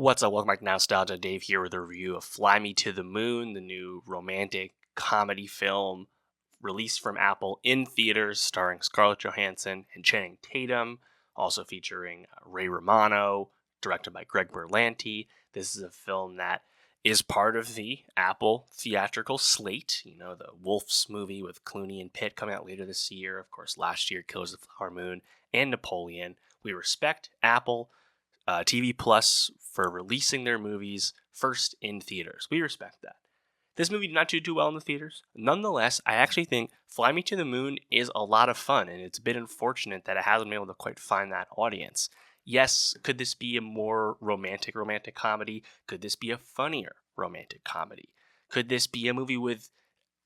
What's up? Welcome back to Nowstalgia. Dave here with a review of Fly Me to the Moon, the new romantic comedy film released from Apple in theaters, starring Scarlett Johansson and Channing Tatum, also featuring Ray Romano, directed by Greg Berlanti. This is a film that is part of the Apple theatrical slate. You know, the Wolf's movie with Clooney and Pitt coming out later this year. Of course, last year, Killers of the Flower Moon and Napoleon. We respect Apple TV Plus for releasing their movies first in theaters. We respect that. This movie did not do too well in the theaters. Nonetheless, I actually think Fly Me to the Moon is a lot of fun, and it's a bit unfortunate that it hasn't been able to quite find that audience. Yes, could this be a more romantic comedy? Could this be a funnier romantic comedy? Could this be a movie with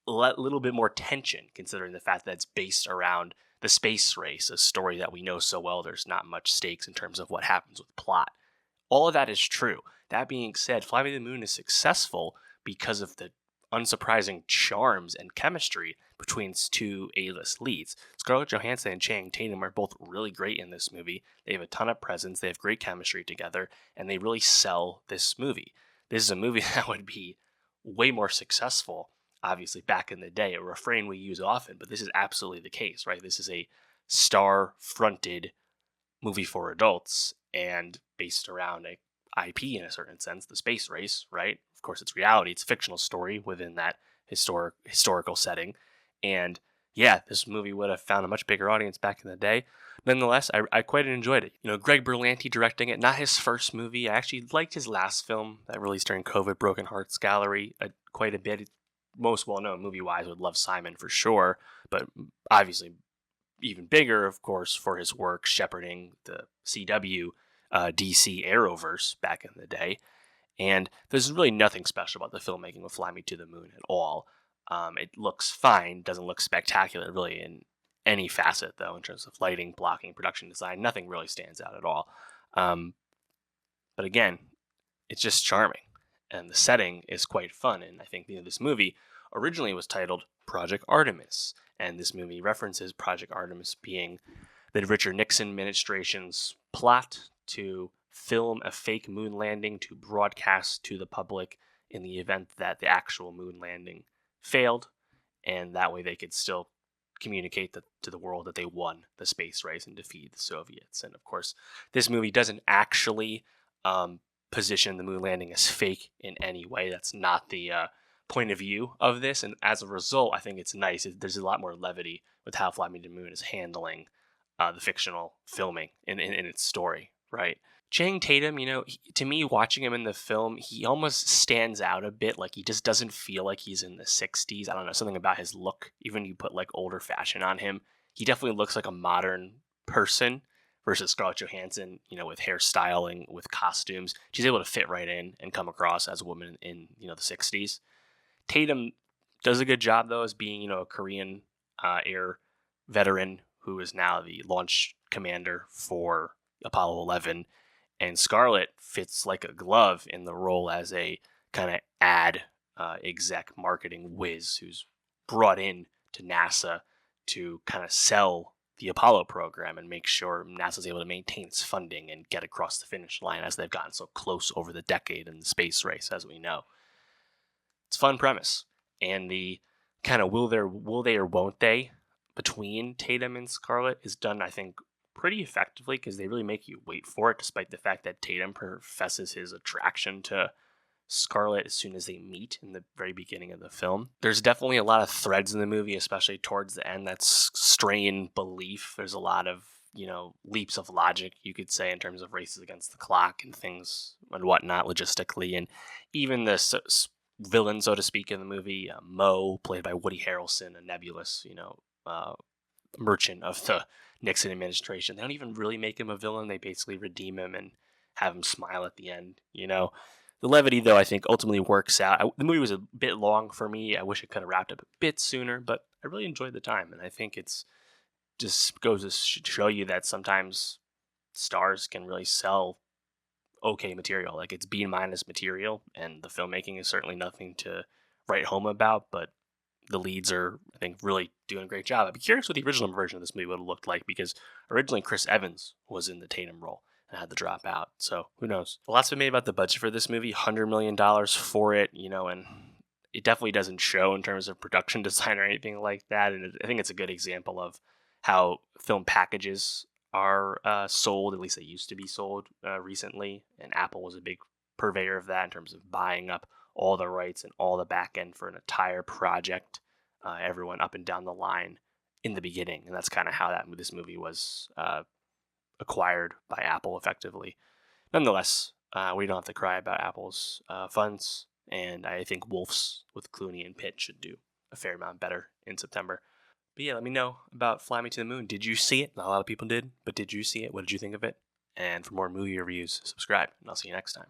a little bit more tension, considering the fact that it's based around the space race, a story that we know so well there's not much stakes in terms of what happens with plot. All of that is true. That being said, Fly Me to the Moon is successful because of the unsurprising charms and chemistry between its two A-list leads. Scarlett Johansson and Channing Tatum are both really great in this movie. They have a ton of presence, they have great chemistry together, and they really sell this movie. This is a movie that would be way more successful, obviously, back in the day, a refrain we use often, but this is absolutely the case, right? This is a star-fronted movie for adults and based around a IP in a certain sense, the space race, right? Of course, it's reality. It's a fictional story within that historical setting. And yeah, this movie would have found a much bigger audience back in the day. Nonetheless, I quite enjoyed it. You know, Greg Berlanti directing it, not his first movie. I actually liked his last film that released during COVID, Broken Hearts Gallery, quite a bit. Most well-known movie-wise would Love, Simon for sure, but obviously even bigger, of course, for his work shepherding the CW DC Arrowverse back in the day. And there's really nothing special about the filmmaking of Fly Me to the Moon at all. It looks fine, doesn't look spectacular really in any facet, though, in terms of lighting, blocking, production design. Nothing really stands out at all. But again, it's just charming. And the setting is quite fun. And I think this movie originally was titled Project Artemis. And this movie references Project Artemis being the Richard Nixon administration's plot to film a fake moon landing to broadcast to the public in the event that the actual moon landing failed. And that way they could still communicate to the world that they won the space race and defeated the Soviets. And of course, this movie doesn't actually position the moon landing as fake in any way. That's not the point of view of this, and as a result, I think it's nice. There's a lot more levity with how Fly Me to the Moon is handling the fictional filming in its story, right? Channing Tatum, to me, watching him in the film, he almost stands out a bit. Like, he just doesn't feel like he's in the 60s. I don't know, something about his look. Even you put, like, older fashion on him, he definitely looks like a modern person versus Scarlett Johansson, with hairstyling, with costumes. She's able to fit right in and come across as a woman in, the 60s. Tatum does a good job, though, as being, a Korean Air veteran who is now the launch commander for Apollo 11. And Scarlett fits like a glove in the role as a kind of ad exec marketing whiz who's brought in to NASA to kind of sell the Apollo program and make sure NASA's able to maintain its funding and get across the finish line as they've gotten so close over the decade in the space race, as we know. It's a fun premise. And the kind of will they or won't they between Tatum and Scarlett is done, I think, pretty effectively because they really make you wait for it, despite the fact that Tatum professes his attraction to Scarlett as soon as they meet in the very beginning of the film. There's definitely a lot of threads in the movie, especially towards the end, that strain belief. There's a lot of, leaps of logic, you could say, in terms of races against the clock and things and whatnot logistically. And even the villain, so to speak, in the movie, Mo, played by Woody Harrelson, a nebulous, merchant of the Nixon administration. They don't even really make him a villain. They basically redeem him and have him smile at the end, The levity, though, I think ultimately works out. The movie was a bit long for me. I wish it could have wrapped up a bit sooner, but I really enjoyed the time. And I think it's just goes to show you that sometimes stars can really sell okay material. Like, it's B- material, and the filmmaking is certainly nothing to write home about, but the leads are, I think, really doing a great job. I'd be curious what the original version of this movie would have looked like, because originally Chris Evans was in the Tatum role. and had to drop out. So who knows? A lot's been made about the budget for this movie, $100 million for it, and it definitely doesn't show in terms of production design or anything like that. And I think it's a good example of how film packages are sold. At least they used to be sold recently, and Apple was a big purveyor of that in terms of buying up all the rights and all the back end for an entire project, everyone up and down the line in the beginning. And that's kind of how this movie was acquired by Apple effectively. Nonetheless, we don't have to cry about Apple's funds, and I think Wolves with Clooney and Pitt should do a fair amount better in September. But yeah, let me know about Fly Me to the Moon. Did you see it? Not a lot of people did, but did you see it? What did you think of it? And for more movie reviews, subscribe, and I'll see you next time.